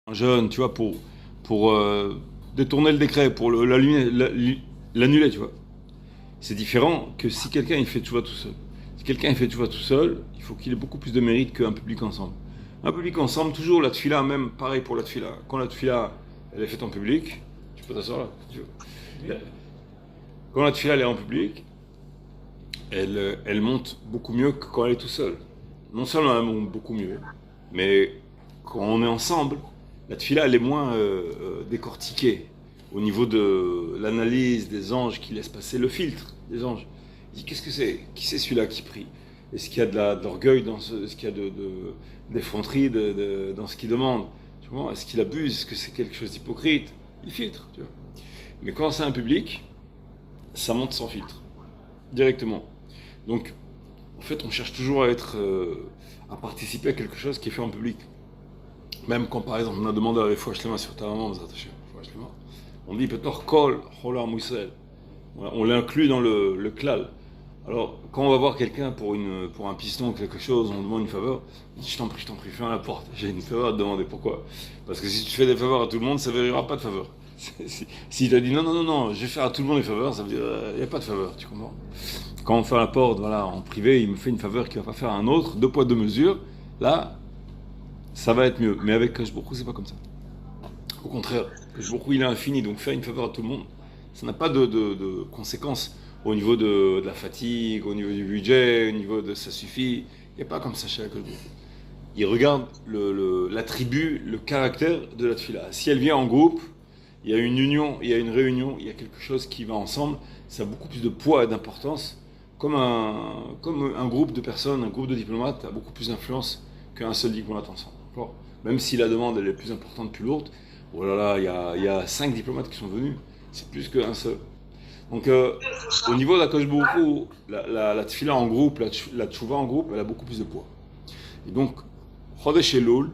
Un jeune, tu vois, pour détourner le décret, pour l'annuler, tu vois. C'est différent que si quelqu'un il fait tu vois tout seul. Si quelqu'un il fait tu vois tout seul, il faut qu'il ait beaucoup plus de mérite qu'un public ensemble. Un public ensemble, toujours la tfila, même pareil pour la tfila. Quand la tfila elle est faite en public, tu peux t'asseoir là, si tu veux. Quand la tfila elle est en public, elle monte beaucoup mieux que quand elle est tout seul. Non seulement elle monte beaucoup mieux, mais quand on est ensemble, la tfila elle est moins décortiquée au niveau de l'analyse des anges qui laissent passer le filtre des anges. Il dit qu'est-ce que c'est? Qui c'est celui-là qui prie? Est-ce qu'il y a de l'orgueil dans est-ce qu'il y a d'effronterie dans ce qu'il demande? Tu vois? Est-ce qu'il abuse? Est-ce que c'est quelque chose d'hypocrite? Il filtre, tu vois. Mais quand c'est un public, ça monte sans filtre, directement. Donc, en fait, on cherche toujours à participer à quelque chose qui est fait en public. Même quand, par exemple, on a demandé à Refoua Shlema sur ta maman, on dit Petor Kol Chola Moussel. On l'inclut dans le klal. Alors, quand on va voir quelqu'un pour un piston ou quelque chose, on demande une faveur, on dit je t'en prie, ferme la porte. J'ai une faveur à te demander. Pourquoi? Parce que si tu fais des faveurs à tout le monde, ça ne verra pas de faveur. Si tu as dit non, je vais faire à tout le monde les faveurs, ça veut dire il n'y a pas de faveur, tu comprends? Quand on fait la porte, voilà, en privé, il me fait une faveur qu'il ne va pas faire à un autre, deux poids, deux mesures, là, ça va être mieux. Mais avec Kash Baruch Hu, c'est pas comme ça. Au contraire, Kash Baruch Hu, il est infini, donc faire une faveur à tout le monde, ça n'a pas de conséquences au niveau de la fatigue, au niveau du budget, au niveau de ça suffit. Il n'y a pas comme ça chez Kash Baruch Hu. Il regarde l'attribut, le caractère de la tfila. Si elle vient en groupe, il y a une union, il y a une réunion, il y a quelque chose qui va ensemble, ça a beaucoup plus de poids et d'importance. Comme un groupe de personnes, un groupe de diplomates a beaucoup plus d'influence qu'un seul diplomate ensemble. D'accord. Même si la demande elle est plus importante, plus lourde, oh là là, il y a 5 diplomates qui sont venus, c'est plus qu'un seul. Donc au niveau de la Kosh Baruch Hu, la tfila en groupe, la tchouva en groupe, elle a beaucoup plus de poids. Et donc, Chodesh Elul,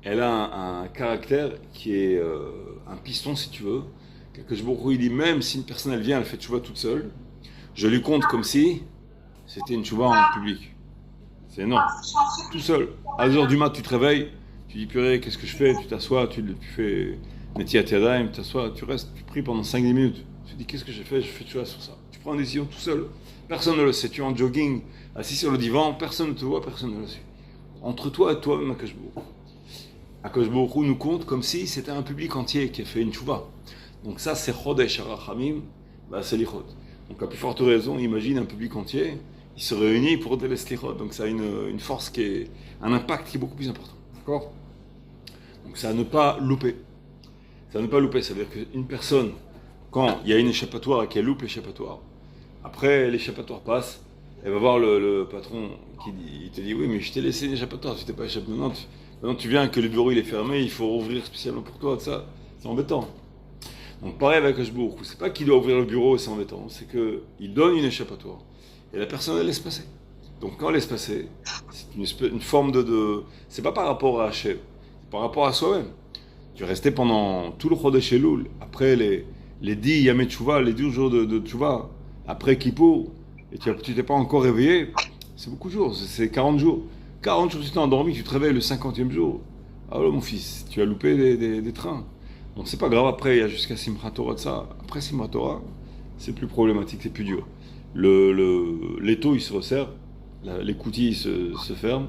elle a un caractère qui est un piston, si tu veux. Que je il dit même si une personne elle vient, elle fait tchouva toute seule, je lui compte comme si c'était une tchouva en public. C'est énorme. Tout seul. À 2h du mat, tu te réveilles, tu dis purée, qu'est-ce que je fais? Tu t'assois, tu fais Netiat Yadayim, tu t'assois, tu restes, tu pries pendant 5-10 minutes. Tu dis qu'est-ce que j'ai fait? Je fais tchouva sur ça. Tu prends une décision tout seul. Personne ne le sait. Tu es en jogging, assis sur le divan, personne ne te voit, personne ne le sait. Entre toi et toi-même, Akash Baruch Hu. Akash Baruch Hu nous compte comme si c'était un public entier qui a fait une tchouva. Donc ça, c'est Chodesh HaRachamim, c'est l'Ichot. Donc à plus forte raison, imagine un public entier, il se réunit pour délaisser l'Ichot. Donc ça a une force qui est, un impact qui est beaucoup plus important. D'accord? Donc ça à ne pas louper. Ça à ne pas louper, ça veut dire qu'une personne, quand il y a une échappatoire et qu'elle loupe l'échappatoire, après l'échappatoire passe, elle va voir le patron il te dit oui mais je t'ai laissé une échappatoire, tu t'es pas échappé. Maintenant tu viens que le bureau il est fermé, il faut rouvrir spécialement pour toi, ça, c'est embêtant. Donc pareil avec Ashbourg, c'est pas qu'il doit ouvrir le bureau et c'est embêtant, c'est qu'il donne une échappatoire. Et la personne elle laisse passer. Donc quand elle laisse passer, c'est une forme c'est pas par rapport à Hachem, c'est par rapport à soi-même. Tu es resté pendant tout le Chodesh Elul, après les 10 Yamé Tchouva, les 12 jours de Tchouva, après Kippour, et tu t'es pas encore réveillé, c'est beaucoup de jours, c'est 40 jours. 40 jours tu t'es endormi, tu te réveilles le 50e jour. Ah là mon fils, tu as loupé des trains. Donc c'est pas grave, après il y a jusqu'à Simchat Torah de ça. Après Simchat Torah, c'est plus problématique, c'est plus dur. L'étau il se resserre, l'écoutille se ferme,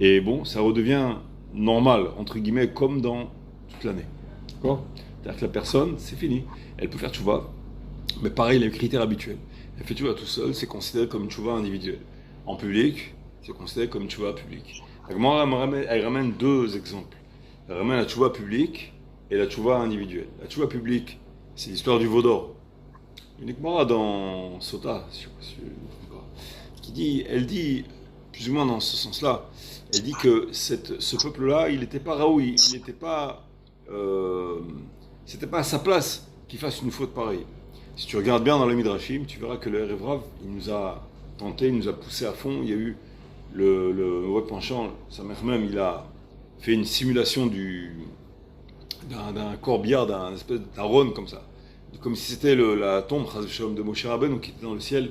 et bon, ça redevient normal, entre guillemets, comme dans toute l'année. D'accord? C'est-à-dire que la personne, c'est fini. Elle peut faire tchouva, mais pareil, les critères habituels. Elle fait tchouva tout seul, c'est considéré comme une tchouva individuelle. En public, c'est considéré comme une tchouva publique. Elle ramène deux exemples. Elle ramène la tchouva publique et la tchouva individuelle. La tchouva publique, c'est l'histoire du veau d'or. Une Gemara dans Sota, elle dit, plus ou moins dans ce sens-là, elle dit que ce peuple-là, il n'était pas raoui, il n'était pas, c'était pas à sa place qu'il fasse une faute pareille. Si tu regardes bien dans le Midrashim, tu verras que le Erev Rav, il nous a tenté, il nous a poussé à fond. Il y a eu le web penchant, sa mère même, il a fait une simulation d'un corbillard, d'un espèce d'Aaron comme ça, comme si c'était la tombe de Moshe Rabbeinu qui était dans le ciel.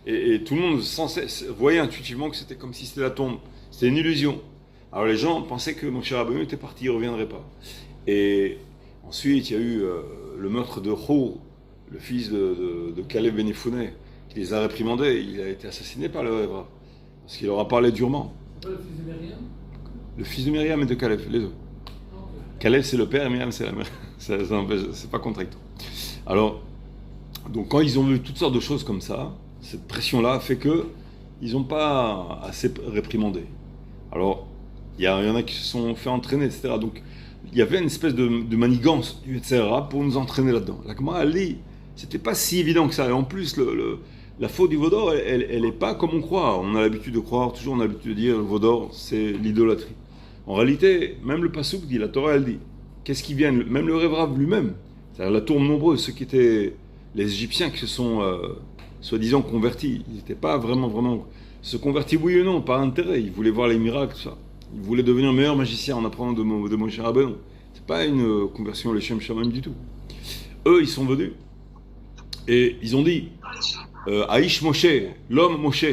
Et tout le monde voyait intuitivement que c'était comme si c'était la tombe. C'était une illusion. Alors les gens pensaient que Moshe Rabbeinu était parti, il ne reviendrait pas. Et ensuite, il y a eu le meurtre de Hur, le fils de Caleb Ben Yefouné, qui les a réprimandés. Il a été assassiné par le Hébreu, parce qu'il leur a parlé durement. C'est pas le fils de Myriam? Le fils de Myriam et de Caleb, les deux. Caleb c'est le père et Myriam c'est la mère. C'est pas contradictoire. Alors, donc quand ils ont vu toutes sortes de choses comme ça, cette pression-là fait que ils n'ont pas assez réprimandé. Alors, il y en a qui se sont fait entraîner, etc. Donc, il y avait une espèce de manigance du etc. pour nous entraîner là-dedans. La Gemara, elle dit, c'était pas si évident que ça. Et en plus, la faute du Vaudor, elle n'est pas comme on croit. On a l'habitude de croire, toujours on a l'habitude de dire, le Vaudor, c'est l'idolâtrie. En réalité, même le Passouk dit, la Torah, elle dit, qu'est-ce qui vient, même le Rév Rav lui-même, c'est-à-dire la tourbe nombreuse, ceux qui étaient les Égyptiens qui se sont, soi-disant, convertis, ils n'étaient pas vraiment, se convertis oui ou non, par intérêt, ils voulaient voir les miracles, tout ça. Ils voulaient devenir meilleurs magiciens en apprenant de Moshe Rabbeinu. C'est pas une conversion les Shem Shamaim du tout. Eux, ils sont venus et ils ont dit Aïch Moshe, l'homme Moshe,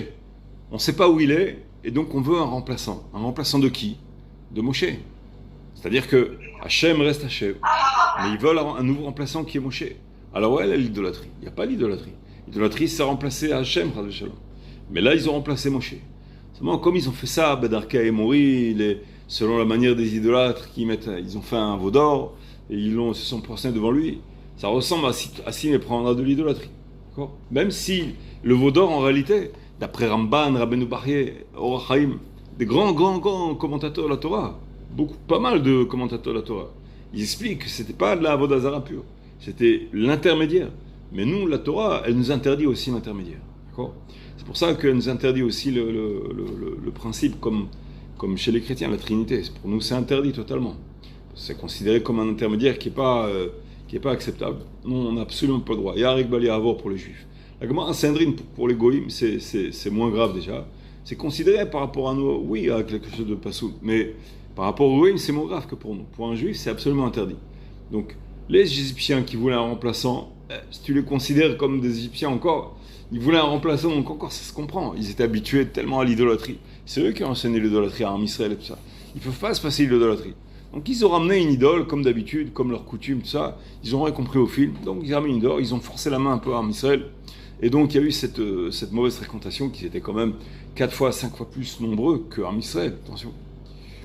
on ne sait pas où il est et donc on veut un remplaçant. Un remplaçant de qui? De Moshe. C'est-à-dire que Hachem reste Hachem, mais ils veulent un nouveau remplaçant qui est Moshe. Alors ouais, l'idolâtrie. Il n'y a pas l'idolâtrie. L'idolâtrie, c'est remplacer Hachem, mais là, ils ont remplacé Moshe. Seulement, comme ils ont fait ça, Bedarka et Mori, selon la manière des idolâtres, ils ont fait un veau d'or et se sont prosternés devant lui. Ça ressemble à s'y méprendre de l'idolâtrie. D'accord? Même si le veau d'or, en réalité, d'après Ramban, Rabbeinu Bachye, Or HaChaim, des grands commentateurs de la Torah, pas mal de commentateurs de la Torah, ils expliquent que c'était pas de la Avodah Zarah pure, c'était l'intermédiaire. Mais nous, la Torah, elle nous interdit aussi l'intermédiaire. D'accord? C'est pour ça qu'elle nous interdit aussi le principe, comme chez les chrétiens, la Trinité. Pour nous, c'est interdit totalement. C'est considéré comme un intermédiaire qui n'est pas acceptable. Nous, on n'a absolument pas le droit. Il y a Arik Bali Avor pour les Juifs. La Gemara Sandrine pour les Goïm, c'est moins grave déjà. C'est considéré par rapport à nous, oui, à quelque chose de pas sous. Mais par rapport aux Goïm, c'est moins grave que pour nous. Pour un Juif, c'est absolument interdit. Donc, les Égyptiens qui voulaient un remplaçant, si tu les considères comme des Égyptiens encore, ils voulaient un remplaçant, donc encore ça se comprend. Ils étaient habitués tellement à l'idolâtrie. C'est eux qui ont enseigné l'idolâtrie à Israël et tout ça. Ils ne peuvent pas se passer l'idolâtrie. Donc ils ont ramené une idole, comme d'habitude, comme leur coutume, tout ça. Ils ont rien compris au film. Donc ils ont ramené une idole, ils ont forcé la main un peu à Israël. Et donc il y a eu cette mauvaise fréquentation qui était quand même 4 fois, 5 fois plus nombreux que Israël. Attention.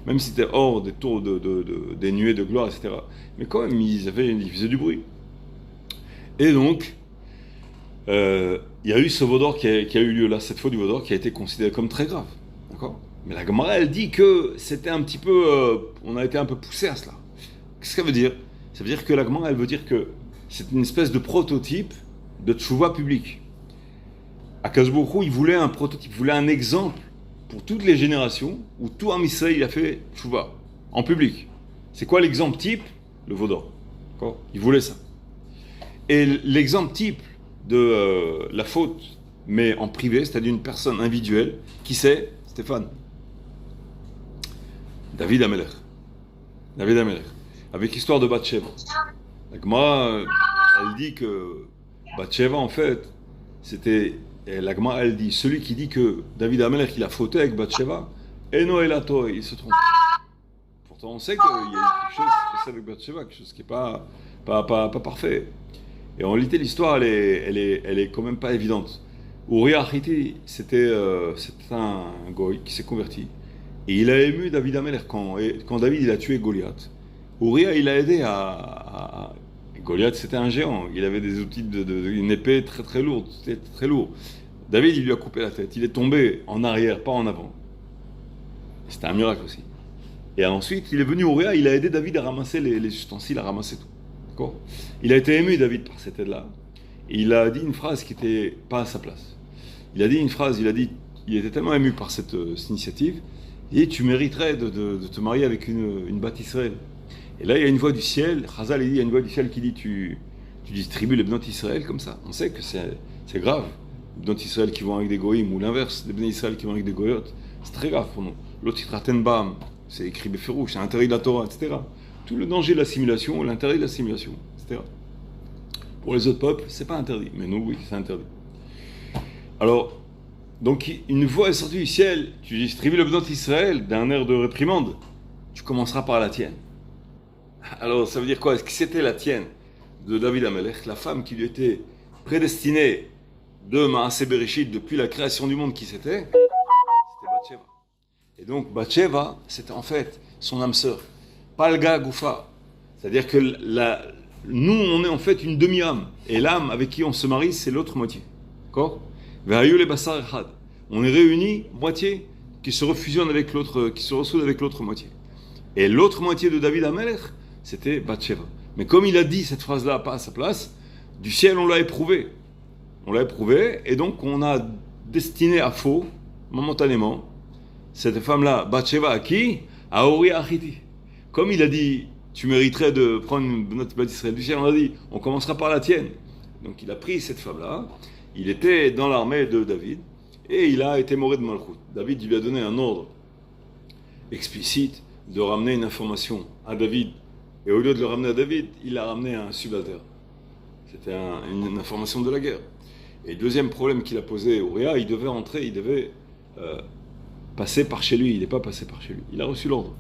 Même si c'était hors des tours des nuées de gloire, etc. Mais quand même, ils faisaient du bruit. Et donc, il y a eu ce veau d'or qui a eu lieu là, cette faute du veau d'or qui a été considérée comme très grave. D'accord? Mais la Gemara, elle dit que c'était un petit peu... on a été un peu poussé à cela. Qu'est-ce que ça veut dire? Ça veut dire que la Gemara, elle veut dire que c'est une espèce de prototype de tchouva public. Akadosh Baruch Hu, il voulait un prototype, il voulait un exemple pour toutes les générations où tout Am Israël a fait tchouva, en public. C'est quoi l'exemple type? Le veau d'or. D'accord? Il voulait ça. Et l'exemple type de la faute, mais en privé, c'est-à-dire une personne individuelle, qui c'est? Stéphane? David Amelech. David Amelech. Avec l'histoire de Bathsheba. La Gemara, elle dit que Bathsheba, en fait, c'était... Et la Gemara, elle dit, celui qui dit que David Amelech, il a fauté avec Bathsheba, Eno Elato, il se trompe. Pourtant, on sait qu'il y a eu quelque chose qui s'est passé avec Bathsheba, quelque chose qui n'est pas parfait. Et en réalité, l'histoire, elle est quand même pas évidente. Uriah Hiti, c'était un goy qui s'est converti. Et il a ému David Amelech quand David il a tué Goliath. Uriah, il a aidé Goliath, c'était un géant. Il avait des outils une épée très très lourde. C'était très lourd. David, il lui a coupé la tête. Il est tombé en arrière, pas en avant. C'était un miracle aussi. Et ensuite, il est venu Uriah, il a aidé David à ramasser les ustensiles, à ramasser tout. D'accord? Il a été ému, David, par cette aide-là. Et il a dit une phrase qui n'était pas à sa place. Il a dit une phrase, il était tellement ému par cette initiative, et tu mériterais de te marier avec une Bat Israël. Et là, il y a une voix du ciel, Chazal, il y a une voix du ciel qui dit, tu distribues les Bnot Israël comme ça. On sait que c'est grave. Les Bnot Israël qui vont avec des goïms, ou l'inverse, les Bnot Israël qui vont avec des goyotes, c'est très grave pour nous. L'autre Titratenbam, c'est écrit Beferouch, c'est l'intérêt de la Torah, etc. Tout le danger de l'assimilation, l'intérêt de l'assimilation, etc. Pour les autres peuples, c'est pas interdit, mais nous, oui, c'est interdit. Alors, Donc une voix est sortie du ciel, tu distribues le bnot Israël d'un air de réprimande, tu commenceras par la tienne. Alors ça veut dire quoi? Est-ce que c'était la tienne de David Amelech, la femme qui lui était prédestinée de Maaseh Bereshit depuis la création du monde qui c'était Bathsheba. Et donc Bathsheba, c'était en fait son âme sœur, Palga Goufa. C'est-à-dire que nous, on est en fait une demi-âme. Et l'âme avec qui on se marie, c'est l'autre moitié. D'accord? On est réunis, moitié, qui se refusionnent avec l'autre, qui se ressoudent avec l'autre moitié. Et l'autre moitié de David Amelech, c'était Bathsheba. Mais comme il a dit cette phrase-là pas à sa place, du ciel on l'a éprouvé. On l'a éprouvé, et donc on a destiné à faux, momentanément, cette femme-là, Bathsheba, à qui? À Uriah Hachiti. Comme il a dit, tu mériterais de prendre notre bête d'Israël du ciel, on a dit, on commencera par la tienne. Donc il a pris cette femme-là, il était dans l'armée de David, et il a été moré de Malchut. David lui a donné un ordre explicite de ramener une information à David. Et au lieu de le ramener à David, il l'a ramené à un subalterne. C'était une information de la guerre. Et deuxième problème qu'il a posé au Uriah, il devait rentrer, il devait passer par chez lui. Il n'est pas passé par chez lui. Il a reçu l'ordre.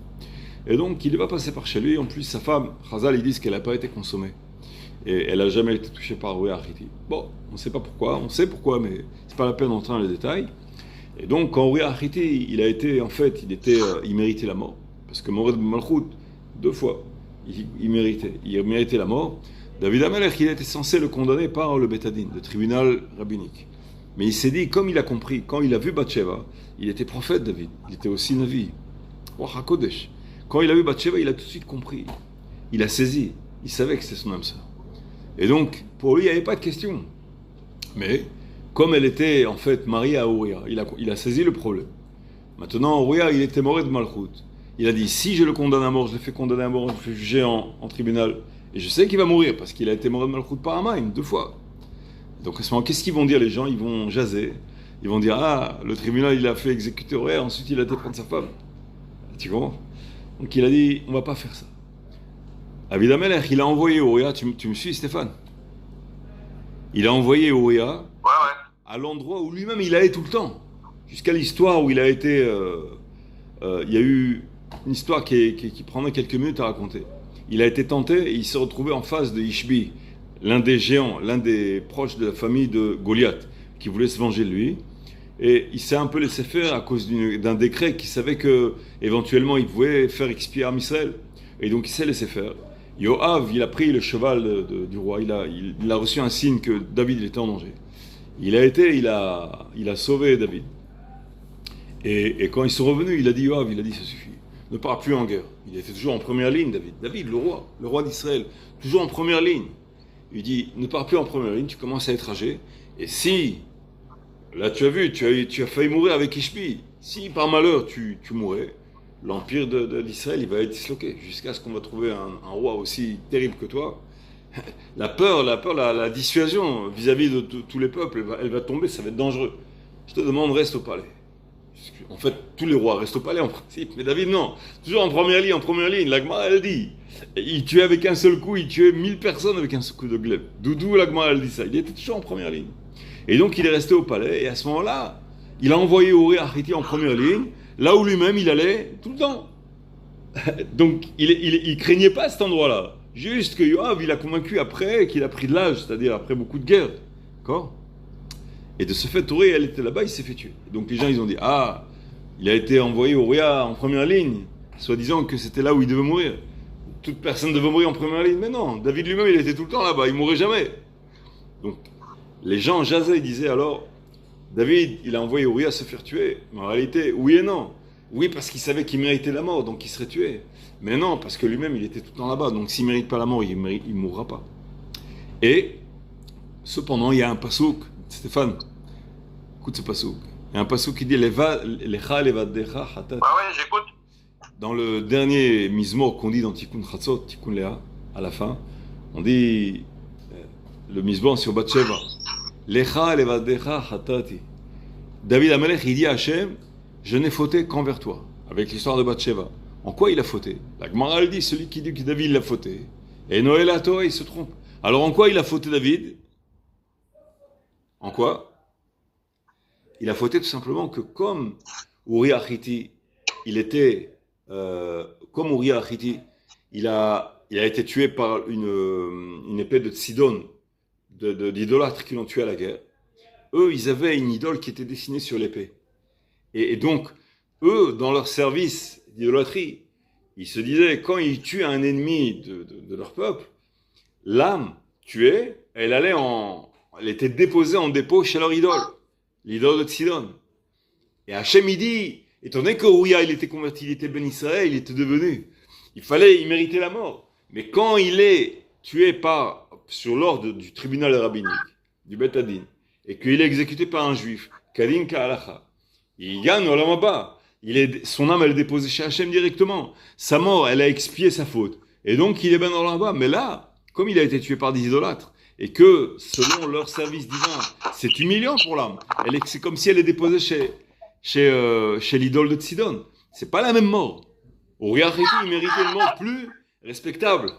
Et donc, il n'est pas passé par chez lui. En plus, sa femme, Chazal, ils disent qu'elle n'a pas été consommée. Et elle n'a jamais été touchée par Uriah Hachiti. Bon, on ne sait pas pourquoi. On sait pourquoi, mais c'est pas la peine d'entrer dans les détails. Et donc, quand Uriah Hachiti, il a été, en fait, il méritait la mort. Parce que Mored Malchut, 2 fois, il méritait la mort. David Amelech, il était censé le condamner par le Betadin, le tribunal rabbinique. Mais il s'est dit, comme il a compris, quand il a vu Bathsheba, il était prophète David, il était aussi Navi. Roi HaKodesh. Quand il a vu Bathsheba, il a tout de suite compris. Il a saisi, il savait que c'était son âme sœur. Et donc, pour lui, il n'y avait pas de question. Mais, comme elle était en fait mariée à Uriah, il a saisi le problème. Maintenant, Uriah, il était mort de Malchut. Il a dit, si je le condamne à mort, je le fais condamner à mort, je le fais juger en tribunal. Et je sais qu'il va mourir, parce qu'il a été mort de Malchut par Amaim, 2 fois. Donc à ce moment, qu'est-ce qu'ils vont dire les gens? Ils vont jaser. Ils vont dire, ah, le tribunal, il a fait exécuter Uriah, ensuite il a été prendre sa femme. Tu comprends? Donc il a dit, on va pas faire ça. David Amelech, il a envoyé Uriah, tu me suis Stéphane? Il a envoyé Uriah à l'endroit où lui-même il allait tout le temps. Jusqu'à l'histoire où il a été... il y a eu une histoire qui prendrait quelques minutes à raconter. Il a été tenté et il s'est retrouvé en face de Ishbi, l'un des géants, l'un des proches de la famille de Goliath, qui voulait se venger de lui. Et il s'est un peu laissé faire à cause d'un décret qui savait que éventuellement il pouvait faire expier Am Israël. Et donc il s'est laissé faire. Yoav, il a pris le cheval du roi, il a reçu un signe que David était en danger. Il a sauvé David. Et quand ils sont revenus, il a dit Yoav, il a dit ça suffit. Ne pars plus en guerre. Il était toujours en première ligne, David. David, le roi d'Israël, toujours en première ligne. Il dit, ne pars plus en première ligne, tu commences à être âgé. Et si, là tu as vu, tu as failli mourir avec Ishbi. Si par malheur tu mourais, l'empire d'Israël, il va être disloqué. Jusqu'à ce qu'on va trouver un roi aussi terrible que toi. La dissuasion vis-à-vis de tous les peuples, elle va tomber, ça va être dangereux. Je te demande, reste au palais. En fait, tous les rois restent au palais en principe, mais David non, toujours en première ligne, la Gemara elle dit, il tuait avec un seul coup, il tuait 1000 personnes avec un seul coup de glaive. D'où la Gemara elle dit ça, il était toujours en première ligne. Et donc il est resté au palais, et à ce moment-là, il a envoyé Uriah Hachiti en première ligne, là où lui-même il allait tout le temps. Donc il craignait pas cet endroit-là, juste que Yoav il a convaincu après qu'il a pris de l'âge, c'est-à-dire après beaucoup de guerres, d'accord? Et de ce fait, Uriah, elle était là-bas, il s'est fait tuer. Donc les gens, ils ont dit, ah, il a été envoyé Uriah en première ligne, soi-disant que c'était là où il devait mourir. Toute personne devait mourir en première ligne. Mais non, David lui-même, il était tout le temps là-bas, il mourrait jamais. Donc les gens jasaient, ils disaient alors, David, il a envoyé Uriah se faire tuer. Mais en réalité, oui et non. Oui, parce qu'il savait qu'il méritait la mort, donc il serait tué. Mais non, parce que lui-même, il était tout le temps là-bas, donc s'il ne mérite pas la mort, il ne mourra pas. Et cependant, il y a un pasouk. Stéphane, écoute ce passouk. Il y a un passouk qui dit Lecha levadecha hatat. Ouais, j'écoute. Dans le dernier Mizmor qu'on dit dans Tikkun Chatzot, Tikkun Léa, à la fin, on dit le Mizmor sur Bathsheba. Lecha levadecha hatati. David Amelech, il dit à Hachem, je n'ai fauté qu'envers toi, avec l'histoire de Bathsheba. En quoi il a fauté? La Gemara elle dit, celui qui dit que David l'a fauté. Et Noël à Torah, il se trompe. Alors en quoi il a fauté David? En quoi? Il a fauté tout simplement que comme Uriah Hiti, il était, comme Uriah Hiti, il a été tué par une épée de Sidon, d'idolâtres qui l'ont tué à la guerre. Eux, ils avaient une idole qui était dessinée sur l'épée. Et donc, eux, dans leur service d'idolâtrie, ils se disaient, quand ils tuent un ennemi de leur peuple, l'âme tuée, elle était déposée en dépôt chez leur idole, l'idole de Sidon. Et Hachem, il dit, étant donné que Uriah, il était converti, il était Ben Israël, il était devenu, il méritait la mort. Mais quand il est tué sur l'ordre du tribunal rabbinique, du Bet Hadin, et qu'il est exécuté par un juif, Kadin Ka'alacha, il gagne Olam Haba. Son âme, elle est déposée chez Hachem directement. Sa mort, elle a expié sa faute. Et donc, il est ben Olam Haba. Mais là, comme il a été tué par des idolâtres, et que, selon leur service divin, c'est humiliant pour l'âme, c'est comme si elle est déposée chez l'idole de Sidon. C'est pas la même mort. Uriah Hiti, il méritait une mort plus respectable.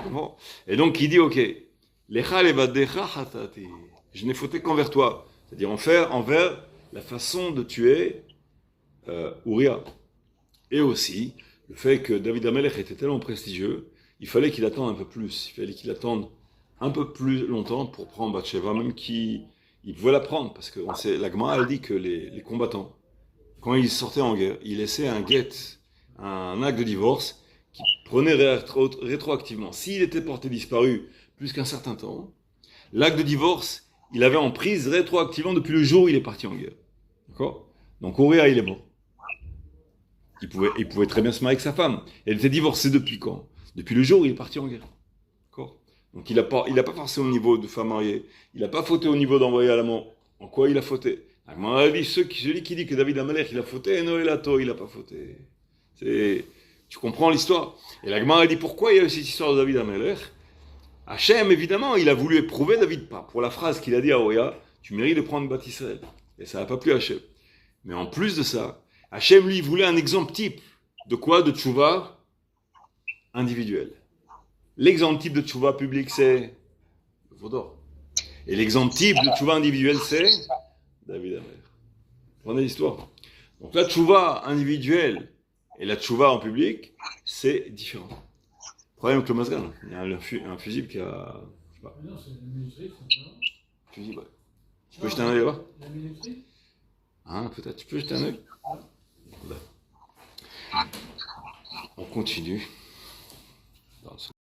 Bon. Et donc, il dit, ok, Lecha levadecha hatati. Je n'ai fauté qu'envers toi. C'est-à-dire envers la façon de tuer Uriah. Et aussi, le fait que David Amelech était tellement prestigieux, il fallait qu'il attende un peu plus. Il fallait qu'il attende un peu plus longtemps pour prendre Bathsheba, même qu'il pouvait la prendre. Parce que la Gemara, elle dit que les combattants, quand ils sortaient en guerre, ils laissaient un get, un acte de divorce, qui prenait rétroactivement. S'il était porté disparu plus qu'un certain temps, l'acte de divorce, il avait en prise rétroactivement depuis le jour où il est parti en guerre. D'accord ? Donc Uriah, il est mort. Il pouvait très bien se marier avec sa femme. Elle était divorcée depuis quand ? Depuis le jour où il est parti en guerre. D'accord ? Donc il n'a pas forcé au niveau de femme mariée. Il n'a pas fauté au niveau d'envoyer à la mort. En quoi il a fauté ? À mon avis, celui qui dit que David Amalek il a fauté, Noélato, il n'a pas fauté. Tu comprends l'histoire ? Et la Gemara dit pourquoi il y a cette histoire de David Amalek ? Hachem, évidemment, il a voulu éprouver David pour la phrase qu'il a dit à Uriah, tu mérites de prendre Bat Israël. Et ça n'a pas plu à Hachem. Mais en plus de ça, Hachem, lui, voulait un exemple type. De quoi ? De tchouva individuel. L'exemple type de tchouva public, c'est le Vaudor. Et l'exemple type de tchouva individuel, c'est David Amer. Prenez l'histoire. Donc la tchouva individuelle et la tchouva en public, c'est différent. Problème avec le Mazgan. Il y a un fusible qui a... Je sais pas. Non, c'est la minuterie, c'est ça. Fusible, ouais. Tu peux jeter un œil là-bas ? La minuterie. Hein, peut-être. Tu peux jeter un œil ? Là. On continue.